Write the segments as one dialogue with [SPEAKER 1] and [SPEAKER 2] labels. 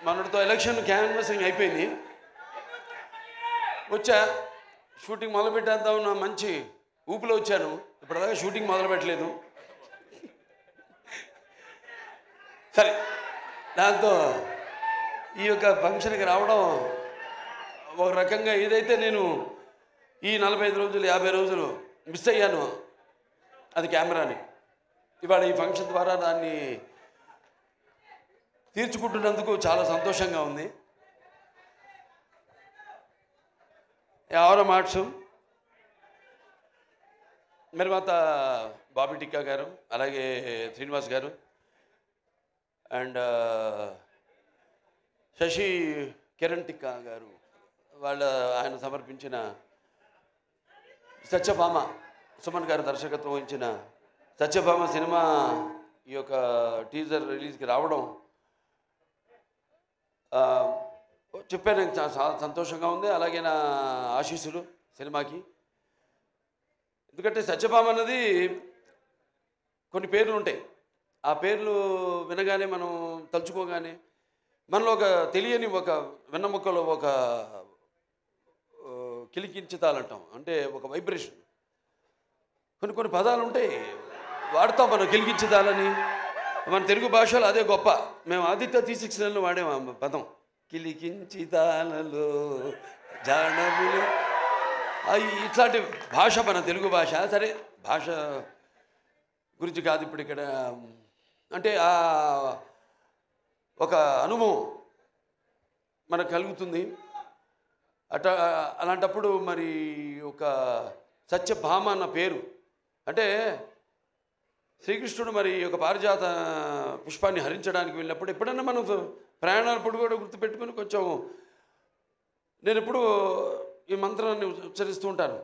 [SPEAKER 1] మనతో election canvassing అయిపోయింది. వచ్చా షూటింగ్ మొదలు పెట్టేద్దాం నా మంచి ఊపిలో వచ్చాను. ఇప్పటిదాకా షూటింగ్ మొదలు పెట్టలేదు. సరే, దాంతో ఈ యొక్క ఫంక్షన్కి రావడం ఒక రకంగా ఏదైతే నేను ఈ 45 రోజులు 50 రోజులు మిస్ అయ్యాను అది కెమెరాని, ఇవాళ ఈ ఫంక్షన్ ద్వారా దాన్ని తీర్చుకుంటున్నందుకు చాలా సంతోషంగా ఉంది. ఎవరో మార్చు నిర్మాత బాబీ టిక్కా గారు, అలాగే శ్రీనివాస్ గారు అండ్ శశి కిరణ్ టిక్కా గారు, ఆయన సమర్పించిన సత్యభామ, సుమన్ గారు దర్శకత్వం వహించిన సత్యభామ సినిమా ఈ యొక్క టీజర్ రిలీజ్కి రావడం చెప్పాను, చాలా సంతోషంగా ఉంది. అలాగే నా ఆశీస్సులు సినిమాకి. ఎందుకంటే సత్యభామ అన్నది కొన్ని పేర్లు ఉంటాయి. ఆ పేర్లు వినగానే మనం తలుచుకోగానే మనలో ఒక తెలియని ఒక వెన్నముక్కలో ఒక కిలికించుతాలంటాం, అంటే ఒక వైబ్రేషన్. కొన్ని పదాలు ఉంటాయి వాడతాం మనం, కిలికించుతాలని. మన తెలుగు భాషలో అదే గొప్ప. మేము ఆదిత్య 369లో వాడేము పదం, కిలికించితాలలో జానములు. ఇట్లాంటి భాష మన తెలుగు భాష. సరే, భాష గురించి కాదు ఇప్పుడు ఇక్కడ. అంటే ఒక అనుభవం మనకు కలుగుతుంది. అలాంటప్పుడు మరి ఒక సత్యభామ అన్న పేరు అంటే శ్రీకృష్ణుడు మరి ఒక పారిజాత పుష్పాన్ని హరించడానికి వెళ్ళినప్పుడు ఎప్పుడైనా మనం ప్రయాణాలప్పుడు కూడా గుర్తుపెట్టుకొని కొంచెం నేను ఎప్పుడు ఈ మంత్రాన్ని ఉచ్చరిస్తూ ఉంటాను.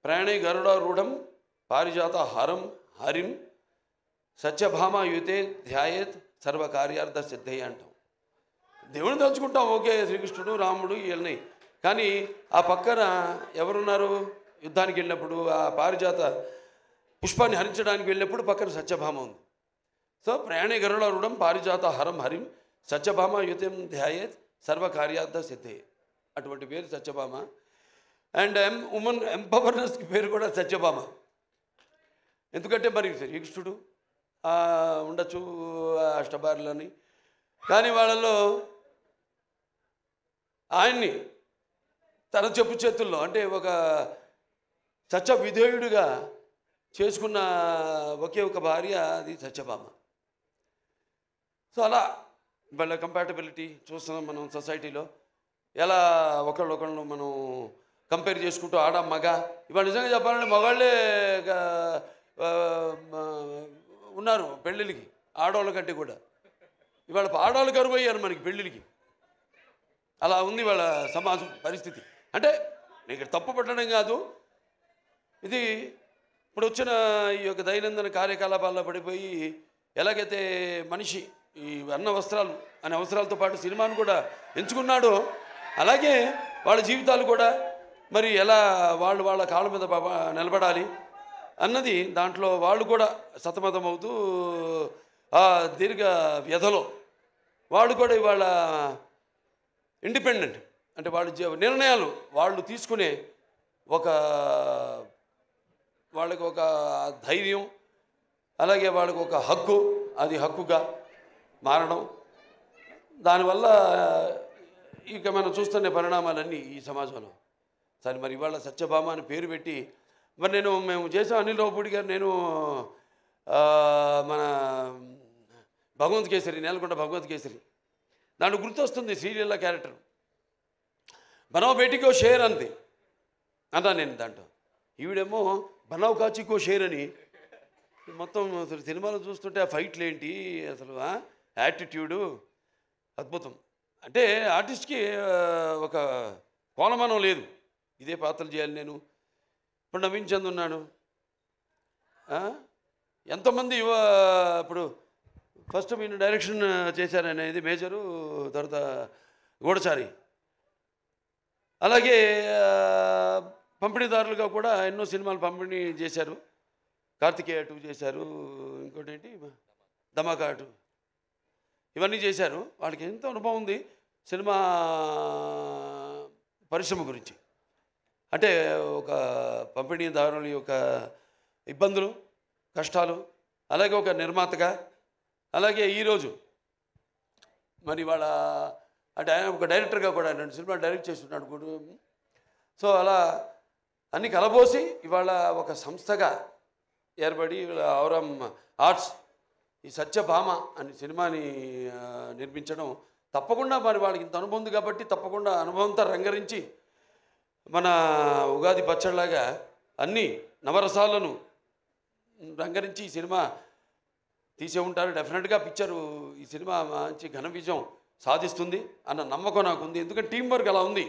[SPEAKER 1] ప్రయాణే గరుడారూఢం పారిజాత హరం హరిం సత్యభామ యుతే ధ్యాయేత్ సర్వకార్యార్థ సిద్ధయ్య అంటాం. దేవుని తలుచుకుంటాం, ఓకే, శ్రీకృష్ణుడు రాముడు వీళ్ళని. కానీ ఆ పక్కన ఎవరున్నారు? యుద్ధానికి వెళ్ళినప్పుడు ఆ పారిజాత పుష్పాన్ని హరించడానికి వెళ్ళినప్పుడు పక్కన సత్యభామ ఉంది. సో ప్రయాణే గరుడారూఢం పారిజాత హరం హరిం సత్యభామ యుతం ధ్యాయేత్ సర్వకార్యార్థ సిద్ధే. అటువంటి పేరు సత్యభామ. అండ్ ఉమెన్ ఎంపవర్నెస్కి పేరు కూడా సత్యభామ. ఎందుకంటే మరి శ్రీకృష్ణుడు ఉండొచ్చు అష్టభార్యలని, కానీ వాళ్ళలో ఆయన్ని తన చెప్పు చేతుల్లో అంటే ఒక సత్య విధేయుడిగా చేసుకున్న ఒకే ఒక భార్య అది సత్యభామ. సో అలా వాళ్ళ కంపాటబిలిటీ చూస్తున్నాం మనం సొసైటీలో. ఎలా ఒకళ్ళొకళ్ళు మనం కంపేర్ చేసుకుంటూ ఆడ మగ. ఇవాళ నిజంగా చెప్పాలంటే మగాళ్ళే ఉన్నారు పెళ్ళిళ్ళకి ఆడవాళ్ళ కంటే కూడా. ఇవాళ ఆడవాళ్ళు కరువు అయ్యారు మనకి పెళ్ళిళ్ళకి. అలా ఉంది వాళ్ళ సమాజం పరిస్థితి. అంటే నీకు తప్పు పట్టడం కాదు, ఇది ఇప్పుడు వచ్చిన ఈ యొక్క దైనందిన కార్యకలాపాల్లో పడిపోయి ఎలాగైతే మనిషి ఈ అన్న వస్త్రాలు అనే అవసరాలతో పాటు సినిమాను కూడా ఎంచుకున్నాడో అలాగే వాళ్ళ జీవితాలు కూడా మరి ఎలా వాళ్ళ కాళ్ళ మీద నిలబడాలి అన్నది దాంట్లో వాళ్ళు కూడా సతమతమవుతూ ఆ దీర్ఘ వ్యధలో వాళ్ళు కూడా ఇవాళ ఇండిపెండెంట్ అంటే వాళ్ళ నిర్ణయాలు వాళ్ళు తీసుకునే వాళ్ళకి ఒక ధైర్యం, అలాగే వాళ్ళకి ఒక హక్కు, అది హక్కుగా మారడం. దానివల్ల ఇక మనం చూస్తున్న పరిణామాలన్నీ ఈ సమాజంలో. సరే, మరి ఇవాళ సత్యభామ అని పేరు పెట్టి మరి మేము చేసాం. అనిల్ రావుపూడి గారు, నేను మన భగవంత్ కేసరి, నేలకొండ భగవంత్ కేసరి, దాంట్లో గుర్తొస్తుంది సీరియల్లో క్యారెక్టర్ బనావ్ బేటీకో షేర్ అంది అన్నా నేను. దాంట్లో ఈవిడేమో బనావ్ కాచికో షేర్ అని. మొత్తం అసలు సినిమాలో చూస్తుంటే ఆ ఫైట్లు ఏంటి అసలు, యాటిట్యూడు అద్భుతం. అంటే ఆర్టిస్ట్కి ఒక కోలమానం లేదు, ఇదే పాత్రలు చేయాలి నేను. ఇప్పుడు నవీన్ చంద్ ఉన్నాడు, ఎంతోమంది ఇప్పుడు ఫస్ట్ మీరు డైరెక్షన్ చేశారనేది మేజరు, తర్వాత గూఢచారి, అలాగే పంపిణీదారులుగా కూడా ఎన్నో సినిమాలు పంపిణీ చేశారు. కార్తికేయ 2 చేశారు, ఇంకోటి ఏంటి ధమాకా 2. ఇవన్నీ చేశారు. వాళ్ళకి ఎంతో అనుభవం ఉంది సినిమా పరిశ్రమ గురించి. అంటే ఒక పంపిణీదారుల యొక్క ఇబ్బందులు, కష్టాలు, అలాగే ఒక నిర్మాతగా, అలాగే ఈరోజు మరి వాళ్ళ అంటే ఆయన ఒక డైరెక్టర్గా కూడా 2 సినిమాలు డైరెక్ట్ చేస్తున్నాడు కూడా. సో అలా అన్ని కలబోసి ఇవాళ ఒక సంస్థగా ఏర్పడి ఔరం ఆర్ట్స్ ఈ సత్యభామ అనే సినిమాని నిర్మించడం తప్పకుండా మరి వాళ్ళకి ఇంత అనుభవం ఉంది కాబట్టి తప్పకుండా అనుభవంతో రంగరించి మన ఉగాది పచ్చడిలాగా అన్ని నవరసాలను రంగరించి ఈ సినిమా తీసే ఉంటారు. డెఫినెట్గా పిక్చరు ఈ సినిమా మంచి ఘన విజయం సాధిస్తుంది అన్న నమ్మకం నాకు ఉంది. ఎందుకంటే టీం వర్క్ అలా ఉంది.